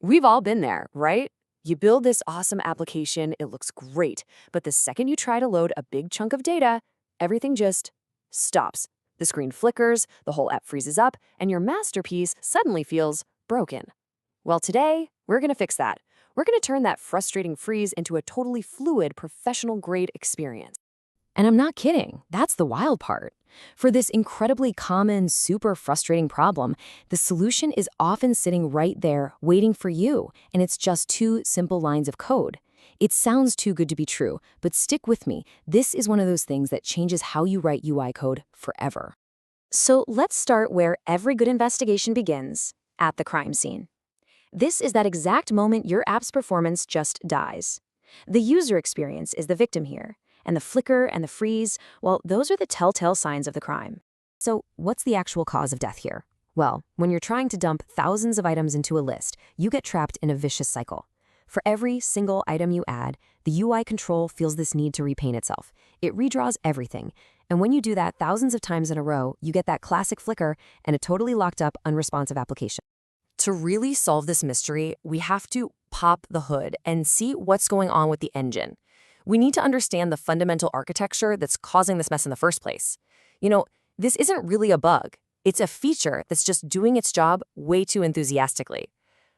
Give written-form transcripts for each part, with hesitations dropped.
We've all been there, right? You build this awesome application, it looks great, but the second you try to load a big chunk of data, everything just stops. The screen flickers, the whole app freezes up, and your masterpiece suddenly feels broken. Well, today, we're going to fix that. We're going to turn that frustrating freeze into a totally fluid, professional-grade experience. And I'm not kidding. That's the wild part. For this incredibly common, super frustrating problem, the solution is often sitting right there, waiting for you, and it's just two simple lines of code. It sounds too good to be true, but stick with me. This is one of those things that changes how you write UI code forever. So let's start where every good investigation begins, at the crime scene. This is that exact moment your app's performance just dies. The user experience is the victim here, and the flicker and the freeze, well, those are the telltale signs of the crime. So what's the actual cause of death here? Well, when you're trying to dump thousands of items into a list, you get trapped in a vicious cycle. For every single item you add, the UI control feels this need to repaint itself. It redraws everything, and when you do that thousands of times in a row, you get that classic flicker and a totally locked up, unresponsive application. To really solve this mystery, we have to pop the hood and see what's going on with the engine. We need to understand the fundamental architecture that's causing this mess in the first place. This isn't really a bug. It's a feature that's just doing its job way too enthusiastically.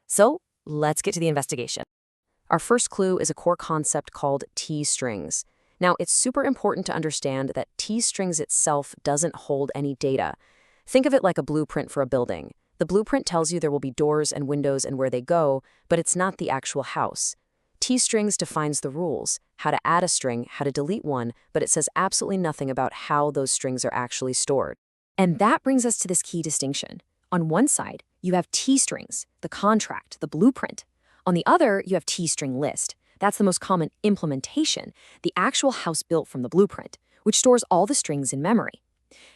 So let's get to the investigation. Our first clue is a core concept called T-strings. Now, it's super important to understand that T-strings itself doesn't hold any data. Think of it like a blueprint for a building. The blueprint tells you there will be doors and windows and where they go, but it's not the actual house. T-strings defines the rules, how to add a string, how to delete one, but it says absolutely nothing about how those strings are actually stored. And that brings us to this key distinction. On one side, you have T-strings, the contract, the blueprint. On the other, you have T-string list. That's the most common implementation, the actual house built from the blueprint, which stores all the strings in memory.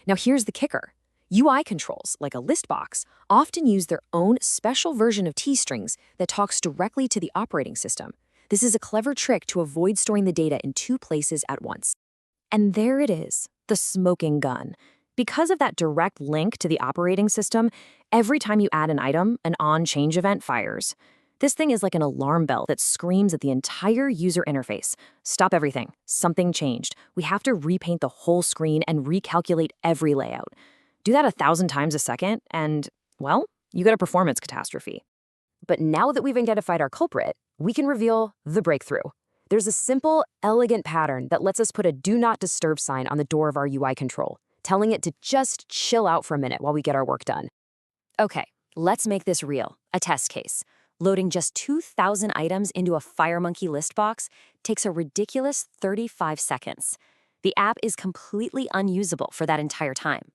Now here's the kicker. UI controls, like a list box, often use their own special version of T-strings that talks directly to the operating system. This is a clever trick to avoid storing the data in two places at once. And there it is, the smoking gun. Because of that direct link to the operating system, every time you add an item, an on-change event fires. This thing is like an alarm bell that screams at the entire user interface. Stop everything. Something changed. We have to repaint the whole screen and recalculate every layout. Do that 1,000 times a second, and, well, you get a performance catastrophe. But now that we've identified our culprit, we can reveal the breakthrough. There's a simple, elegant pattern that lets us put a Do Not Disturb sign on the door of our UI control, telling it to just chill out for a minute while we get our work done. Okay, let's make this real, a test case. Loading just 2,000 items into a FireMonkey list box takes a ridiculous 35 seconds. The app is completely unusable for that entire time.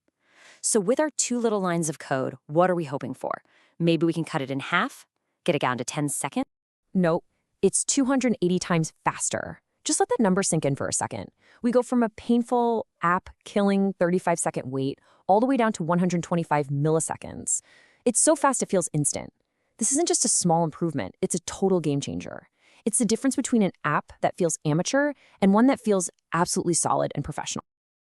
So with our two little lines of code, what are we hoping for? Maybe we can cut it in half? Get it down to 10 seconds? Nope, it's 280 times faster. Just let that number sink in for a second. We go from a painful, app-killing 35-second wait all the way down to 125 milliseconds. It's so fast it feels instant. This isn't just a small improvement, it's a total game changer. It's the difference between an app that feels amateur and one that feels absolutely solid and professional.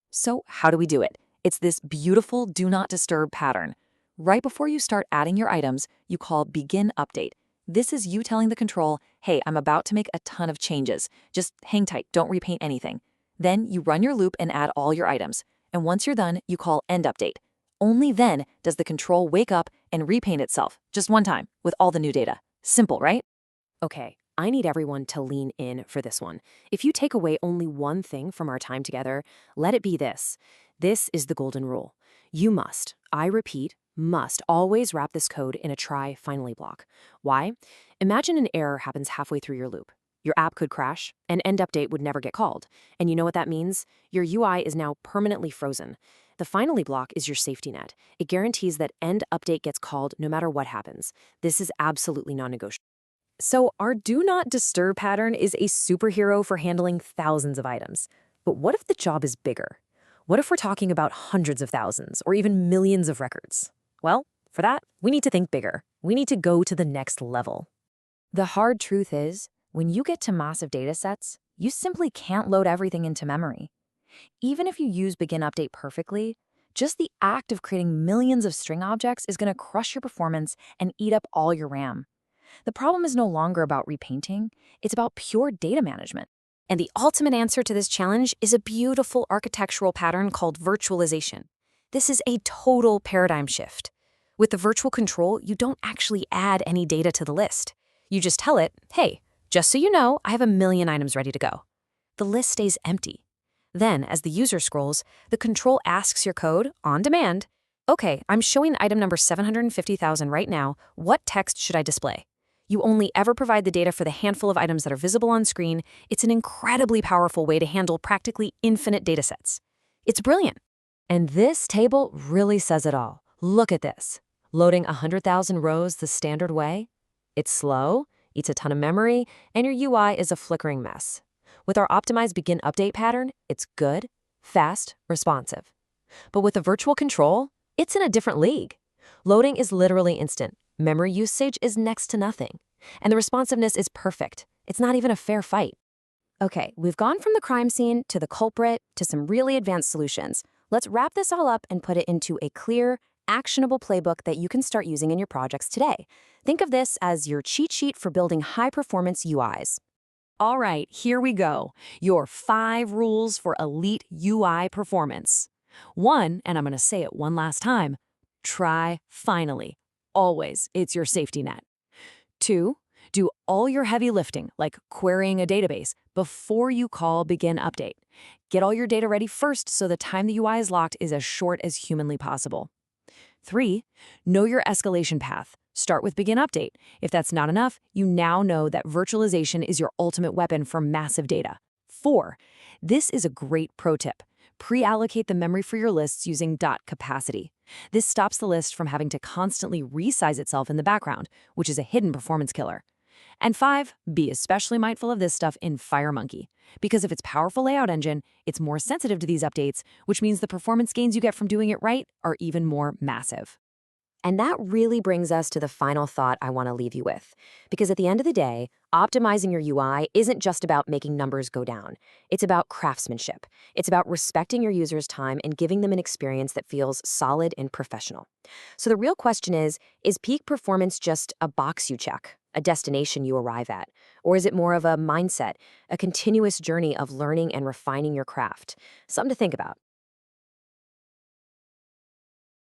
So how do we do it? It's this beautiful Do Not Disturb pattern. Right before you start adding your items, you call Begin Update. This is you telling the control, hey, I'm about to make a ton of changes. Just hang tight, don't repaint anything. Then you run your loop and add all your items. And once you're done, you call End Update. Only then does the control wake up and repaint itself, just one time, with all the new data. Simple, right? Okay, I need everyone to lean in for this one. If you take away only one thing from our time together, let it be this. This is the golden rule. You must, I repeat, must always wrap this code in a try finally block. Why? Imagine an error happens halfway through your loop. Your app could crash, and End Update would never get called. And you know what that means? Your UI is now permanently frozen. The finally block is your safety net. It guarantees that End Update gets called no matter what happens. This is absolutely non-negotiable. So our Do Not Disturb pattern is a superhero for handling thousands of items. But what if the job is bigger? What if we're talking about hundreds of thousands or even millions of records? Well, for that, we need to think bigger. We need to go to the next level. The hard truth is, when you get to massive data sets, you simply can't load everything into memory. Even if you use Begin Update perfectly, just the act of creating millions of string objects is going to crush your performance and eat up all your RAM. The problem is no longer about repainting, it's about pure data management. And the ultimate answer to this challenge is a beautiful architectural pattern called virtualization. This is a total paradigm shift. With the virtual control, you don't actually add any data to the list. You just tell it, hey, just so you know, I have a million items ready to go. The list stays empty. Then, as the user scrolls, the control asks your code, on demand, okay, I'm showing item number 750,000 right now. What text should I display? You only ever provide the data for the handful of items that are visible on screen. It's an incredibly powerful way to handle practically infinite datasets. It's brilliant. And this table really says it all. Look at this. Loading 100,000 rows the standard way? It's slow, eats a ton of memory, and your UI is a flickering mess. With our optimized begin update pattern, it's good, fast, responsive. But with the virtual control, it's in a different league. Loading is literally instant. Memory usage is next to nothing. And the responsiveness is perfect. It's not even a fair fight. Okay, we've gone from the crime scene to the culprit to some really advanced solutions. Let's wrap this all up and put it into a clear, actionable playbook that you can start using in your projects today. Think of this as your cheat sheet for building high-performance UIs. All right, here we go. Your 5 rules for elite UI performance. 1, and I'm going to say it one last time, try finally. Always, it's your safety net. 2, do all your heavy lifting, like querying a database, before you call begin update. Get all your data ready first so the time the UI is locked is as short as humanly possible. 3, know your escalation path. Start with begin update. If that's not enough, you now know that virtualization is your ultimate weapon for massive data. 4, this is a great pro tip. Pre-allocate the memory for your lists using dot capacity. This stops the list from having to constantly resize itself in the background, which is a hidden performance killer. And 5, be especially mindful of this stuff in FireMonkey, because of its powerful layout engine, it's more sensitive to these updates, which means the performance gains you get from doing it right are even more massive. And that really brings us to the final thought I want to leave you with. Because at the end of the day, optimizing your UI isn't just about making numbers go down. It's about craftsmanship. It's about respecting your users' time and giving them an experience that feels solid and professional. So the real question is peak performance just a box you check, a destination you arrive at? Or is it more of a mindset, a continuous journey of learning and refining your craft? Something to think about.